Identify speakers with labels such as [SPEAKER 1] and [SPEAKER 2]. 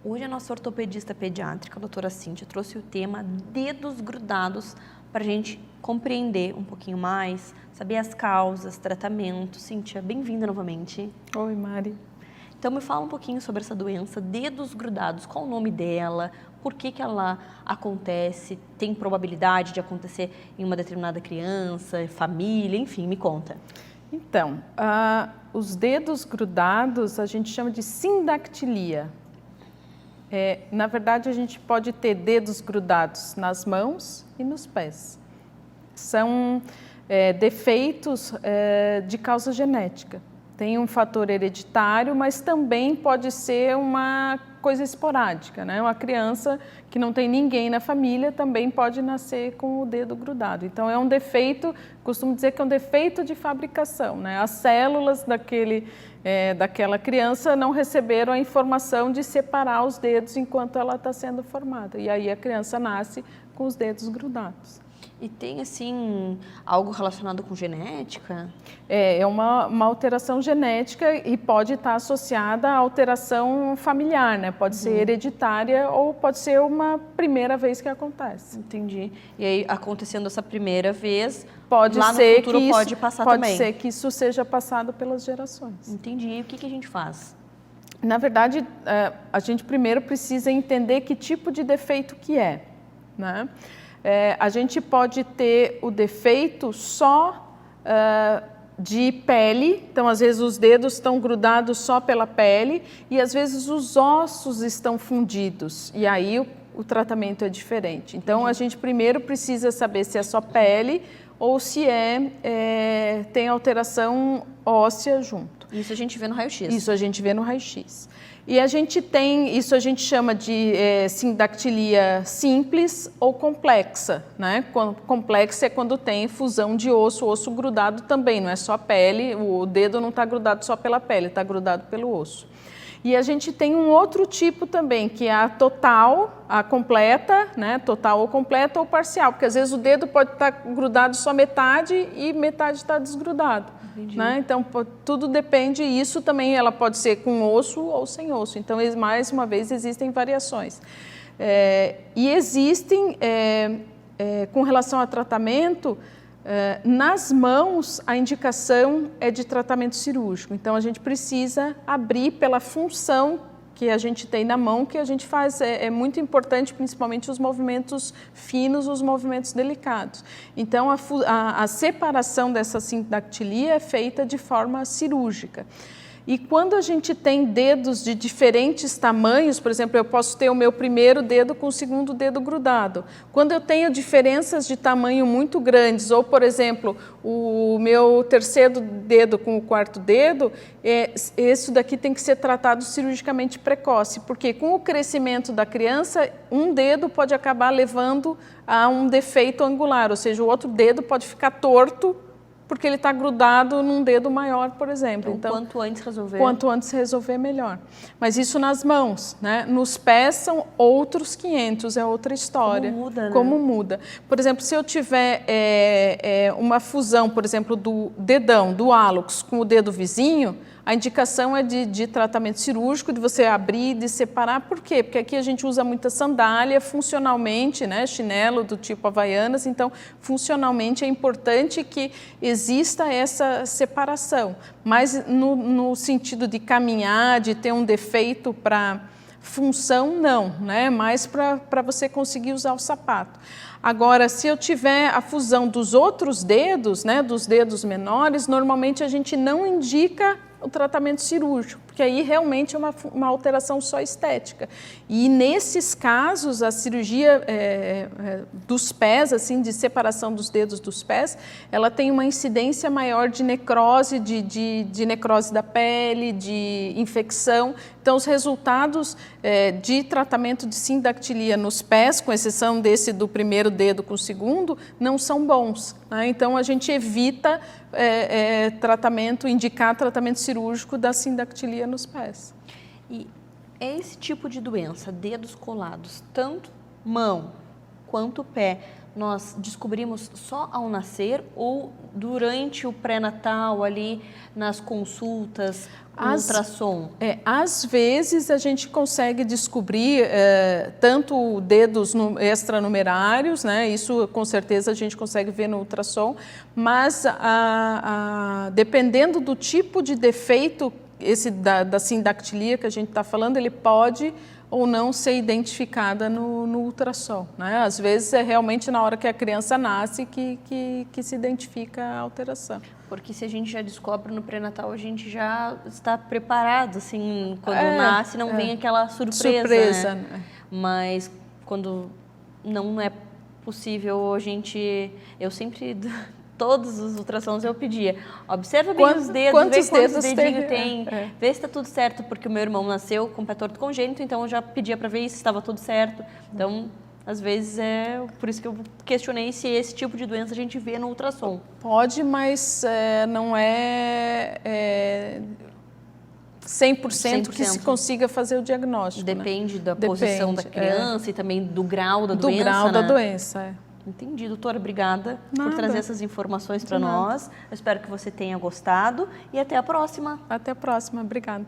[SPEAKER 1] Hoje a nossa ortopedista pediátrica, a doutora Cíntia, trouxe o tema dedos grudados para a gente compreender um pouquinho mais, saber as causas, tratamento. Cíntia, bem-vinda novamente.
[SPEAKER 2] Oi, Mari.
[SPEAKER 1] Então me fala um pouquinho sobre essa doença, dedos grudados, qual o nome dela, por que ela acontece, tem probabilidade de acontecer em uma determinada criança, família, enfim, me conta.
[SPEAKER 2] Então, os dedos grudados a gente chama de sindactilia. Na verdade, a gente pode ter dedos grudados nas mãos e nos pés. São defeitos de causa genética. Tem um fator hereditário, mas também pode ser uma coisa esporádica, né? Uma criança que não tem ninguém na família também pode nascer com o dedo grudado. Então, é um defeito, costumo dizer que é um defeito de fabricação, né? As células daquela criança não receberam a informação de separar os dedos enquanto ela está sendo formada. E aí a criança nasce com os dedos grudados.
[SPEAKER 1] E tem, assim, algo relacionado com genética?
[SPEAKER 2] É uma alteração genética e pode estar associada à alteração familiar, né? Pode ser hereditária ou pode ser uma primeira vez que acontece.
[SPEAKER 1] Entendi. E aí, acontecendo essa primeira vez,
[SPEAKER 2] pode
[SPEAKER 1] lá
[SPEAKER 2] ser
[SPEAKER 1] no futuro
[SPEAKER 2] que isso,
[SPEAKER 1] pode passar também?
[SPEAKER 2] Pode ser que isso seja passado pelas gerações.
[SPEAKER 1] Entendi. E o que a gente faz?
[SPEAKER 2] Na verdade, a gente primeiro precisa entender que tipo de defeito que é, né? A gente pode ter o defeito só de pele, então às vezes os dedos estão grudados só pela pele e às vezes os ossos estão fundidos e aí o tratamento é diferente. Então a gente primeiro precisa saber se é só pele ou se tem alteração óssea junto.
[SPEAKER 1] Isso a gente vê no raio-x.
[SPEAKER 2] Isso a gente vê no raio-x. E a gente tem, isso a gente chama de sindactilia simples ou complexa, né? Complexa é quando tem fusão de osso, osso grudado também, não é só pele, o dedo não está grudado só pela pele, está grudado pelo osso. E a gente tem um outro tipo também, que é a total, a completa, né? Total ou completa ou parcial, porque às vezes o dedo pode estar grudado só metade e metade está desgrudado. Né? Então, tudo depende, isso também ela pode ser com osso ou sem osso. Então, mais uma vez, existem variações. E existem, com relação a tratamento, nas mãos, a indicação é de tratamento cirúrgico. Então, a gente precisa abrir pela função que a gente tem na mão, que a gente faz, é muito importante, principalmente os movimentos finos, os movimentos delicados. Então, a separação dessa sindactilia é feita de forma cirúrgica. E quando a gente tem dedos de diferentes tamanhos, por exemplo, eu posso ter o meu primeiro dedo com o segundo dedo grudado. Quando eu tenho diferenças de tamanho muito grandes, ou, por exemplo, o meu terceiro dedo com o quarto dedo, isso daqui tem que ser tratado cirurgicamente precoce, porque com o crescimento da criança, um dedo pode acabar levando a um defeito angular, ou seja, o outro dedo pode ficar torto, porque ele está grudado num dedo maior, por exemplo.
[SPEAKER 1] Então, quanto antes resolver...
[SPEAKER 2] Quanto antes resolver, melhor. Mas isso nas mãos, né? Nos pés são outros 500, é outra história.
[SPEAKER 1] Como muda, né?
[SPEAKER 2] Como muda. Por exemplo, se eu tiver uma fusão, por exemplo, do dedão, do hálux, com o dedo vizinho, a indicação é de tratamento cirúrgico, de você abrir, de separar. Por quê? Porque aqui a gente usa muita sandália, funcionalmente, né, chinelo do tipo Havaianas, então funcionalmente é importante que exista essa separação. Mas no sentido de caminhar, de ter um defeito para função, não, né? Mais para você conseguir usar o sapato. Agora, se eu tiver a fusão dos outros dedos, né, dos dedos menores, normalmente a gente não indica o tratamento cirúrgico, porque aí realmente é uma alteração só estética. E nesses casos, a cirurgia dos pés, assim, de separação dos dedos dos pés, ela tem uma incidência maior de necrose, de necrose da pele, de infecção. Então, os resultados de tratamento de sindactilia nos pés, com exceção desse do primeiro dedo com o segundo, não são bons, né? Então, a gente evita indicar tratamento cirúrgico da sindactilia nos pés.
[SPEAKER 1] E esse tipo de doença, dedos colados, tanto mão quanto o pé, nós descobrimos só ao nascer ou durante o pré-natal ali nas consultas, no ultrassom?
[SPEAKER 2] Às vezes a gente consegue descobrir tanto dedos extranumerários, né? Isso com certeza a gente consegue ver no ultrassom, mas dependendo do tipo de defeito, da sindactilia que a gente está falando, ele pode ou não ser identificada no ultrassom, né? Às vezes é realmente na hora que a criança nasce que se identifica a alteração.
[SPEAKER 1] Porque se a gente já descobre no pré-natal, a gente já está preparado, assim, quando nasce não vem aquela surpresa, né? Mas quando não é possível, eu sempre... Todos os ultrassons eu pedia, observa bem os dedos, vê quantos dedinhos tem, vê se está tudo certo, porque o meu irmão nasceu com pé torto congênito, então eu já pedia para ver se estava tudo certo. Então, às vezes por isso que eu questionei se esse tipo de doença a gente vê no ultrassom.
[SPEAKER 2] Pode, mas não é 100% que se consiga fazer o diagnóstico.
[SPEAKER 1] Depende da posição da criança e também do grau da doença.
[SPEAKER 2] Do grau da
[SPEAKER 1] né?
[SPEAKER 2] doença,
[SPEAKER 1] Entendi, doutora. Obrigada por trazer essas informações para
[SPEAKER 2] nada.
[SPEAKER 1] nós. Eu espero que você tenha gostado e até a próxima.
[SPEAKER 2] Até a próxima. Obrigada.